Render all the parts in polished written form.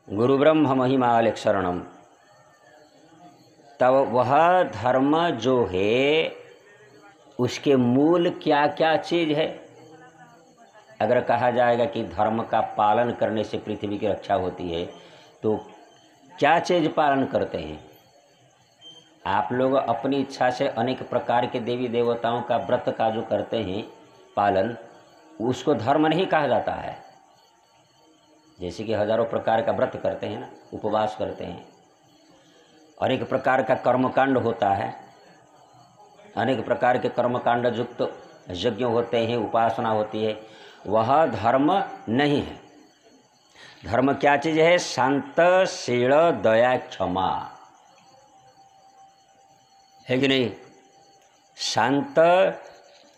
गुरु ब्रह्म महिमालेख शरणम। तब वह धर्म जो है उसके मूल क्या क्या चीज़ है। अगर कहा जाएगा कि धर्म का पालन करने से पृथ्वी की रक्षा होती है तो क्या चीज़ पालन करते हैं आप लोग? अपनी इच्छा से अनेक प्रकार के देवी देवताओं का व्रत का जो करते हैं पालन, उसको धर्म नहीं कहा जाता है। जैसे कि हजारों प्रकार का व्रत करते हैं ना, उपवास करते हैं, अनेक प्रकार का कर्मकांड होता है, अनेक प्रकार के कर्मकांड युक्त यज्ञ होते हैं, उपासना होती है, वह धर्म नहीं है। धर्म क्या चीज़ है? शांत शील दया क्षमा, है कि नहीं? शांत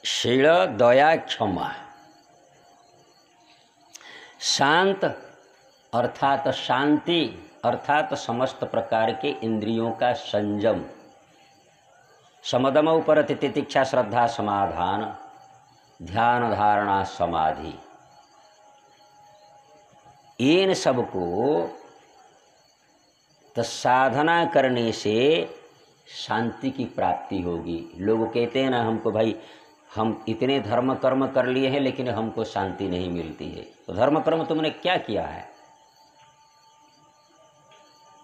शील दया क्षमा। शांत अर्थात शांति, अर्थात समस्त प्रकार के इंद्रियों का संयम। समदम उपरति तितिक्षा श्रद्धा समाधान ध्यान धारणा समाधि, इन सबको तो साधना करने से शांति की प्राप्ति होगी। लोग कहते हैं ना हमको, भाई हम इतने धर्म कर्म कर लिए हैं लेकिन हमको शांति नहीं मिलती है। तो धर्म कर्म तुमने क्या किया है?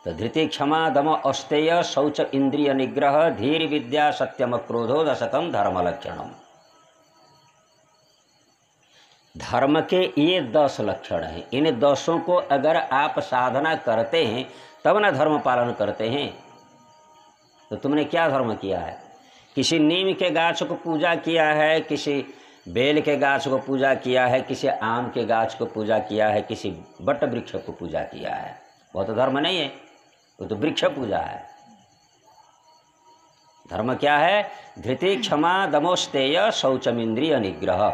तो धृति क्षमा दम अस्तेय शौच इंद्रिय निग्रह धीर विद्या सत्यम क्रोधो दशकम धर्म लक्षणम। धर्म के ये 10 लक्षण हैं। इन 10 को अगर आप साधना करते हैं तब ना धर्म पालन करते हैं। तो तुमने क्या धर्म किया है? किसी नीम के गाछ को पूजा किया है, किसी बेल के गाछ को पूजा किया है, किसी आम के गाछ को पूजा किया है, किसी बट वृक्ष को पूजा किया है। वो तो धर्म नहीं है, वो तो वृक्ष पूजा है। धर्म क्या है? धृति क्षमा दमोस्तेय शौचमिंद्रिय निग्रह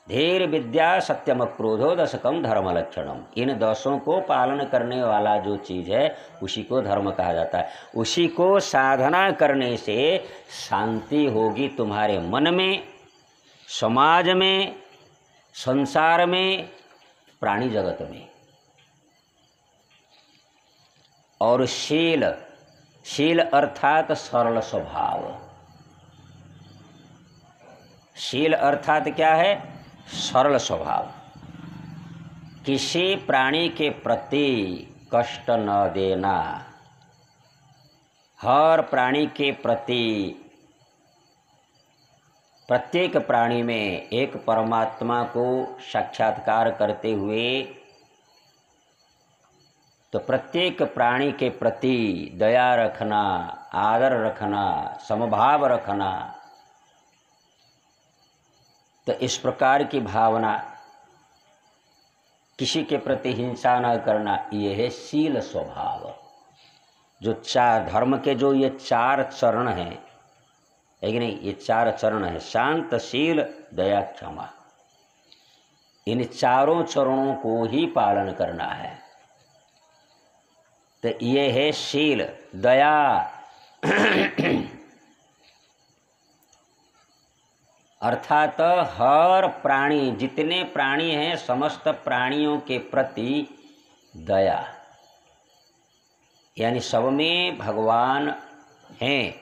धीर विद्या सत्यम क्रोधो दशकम धर्म लक्षणम। इन 10 को पालन करने वाला जो चीज़ है उसी को धर्म कहा जाता है। उसी को साधना करने से शांति होगी तुम्हारे मन में, समाज में, संसार में, प्राणी जगत में। और शील, शील अर्थात सरल स्वभाव। शील अर्थात क्या है? सरल स्वभाव। किसी प्राणी के प्रति कष्ट न देना, हर प्राणी के प्रति, प्रत्येक प्राणी में एक परमात्मा को साक्षात्कार करते हुए तो प्रत्येक प्राणी के प्रति दया रखना, आदर रखना, समभाव रखना, तो इस प्रकार की भावना, किसी के प्रति हिंसा न करना, ये है शील स्वभाव। जो 4 धर्म के जो ये 4 चरण हैं, है कि नहीं? ये 4 चरण हैं, शांत शील दया क्षमा। इन चारों चरणों को ही पालन करना है। तो ये है शील दया। अर्थात हर प्राणी, जितने प्राणी हैं समस्त प्राणियों के प्रति दया, यानी सब में भगवान हैं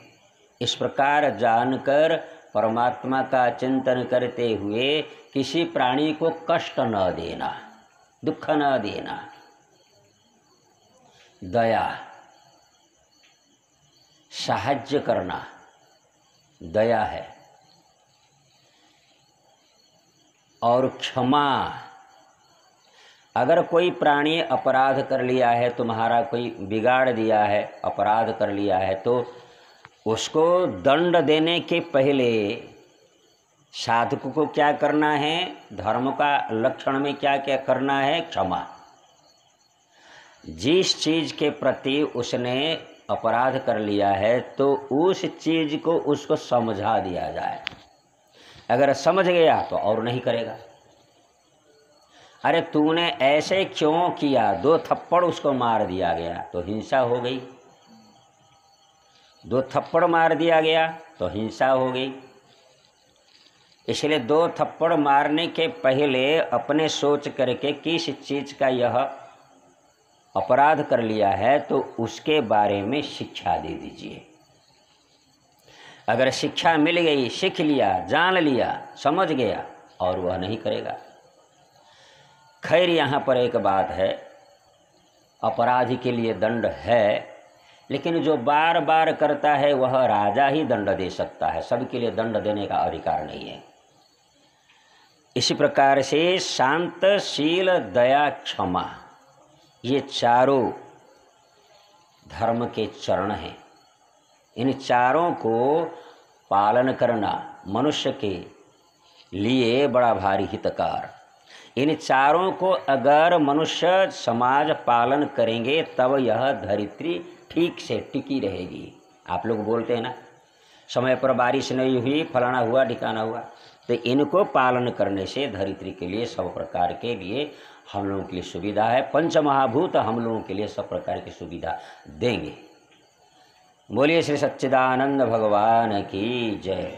इस प्रकार जानकर परमात्मा का चिंतन करते हुए किसी प्राणी को कष्ट न देना, दुख न देना। दया, साहाय्य करना दया है। और क्षमा, अगर कोई प्राणी अपराध कर लिया है, तुम्हारा कोई बिगाड़ दिया है, अपराध कर लिया है, तो उसको दंड देने के पहले साधक को क्या करना है? धर्म का लक्षण में क्या क्या करना है? क्षमा। जिस चीज़ के प्रति उसने अपराध कर लिया है तो उस चीज़ को उसको समझा दिया जाए। अगर समझ गया तो और नहीं करेगा। अरे तूने ऐसे क्यों किया? 2 थप्पड़ उसको मार दिया गया तो हिंसा हो गई। 2 थप्पड़ मार दिया गया तो हिंसा हो गई। इसलिए 2 थप्पड़ मारने के पहले अपने सोच करके किस चीज़ का यह अपराध कर लिया है तो उसके बारे में शिक्षा दे दीजिए। अगर शिक्षा मिल गई, सीख लिया, जान लिया, समझ गया और वह नहीं करेगा। खैर यहाँ पर एक बात है, अपराधी के लिए दंड है, लेकिन जो बार बार करता है वह राजा ही दंड दे सकता है, सबके लिए दंड देने का अधिकार नहीं है। इसी प्रकार से शांत, शील, दया, क्षमा, ये चारों धर्म के चरण हैं। इन चारों को पालन करना मनुष्य के लिए बड़ा भारी हितकार। इन चारों को अगर मनुष्य समाज पालन करेंगे तब यह धरित्री ठीक से टिकी रहेगी। आप लोग बोलते हैं ना, समय पर बारिश नहीं हुई, फलाना हुआ, ठिकाना हुआ, तो इनको पालन करने से धरित्री के लिए सब प्रकार के लिए हम लोगों के लिए सुविधा है। पंचमहाभूत हम लोगों के लिए सब प्रकार की सुविधा देंगे। बोलिए श्री सच्चिदानंद भगवान की जय।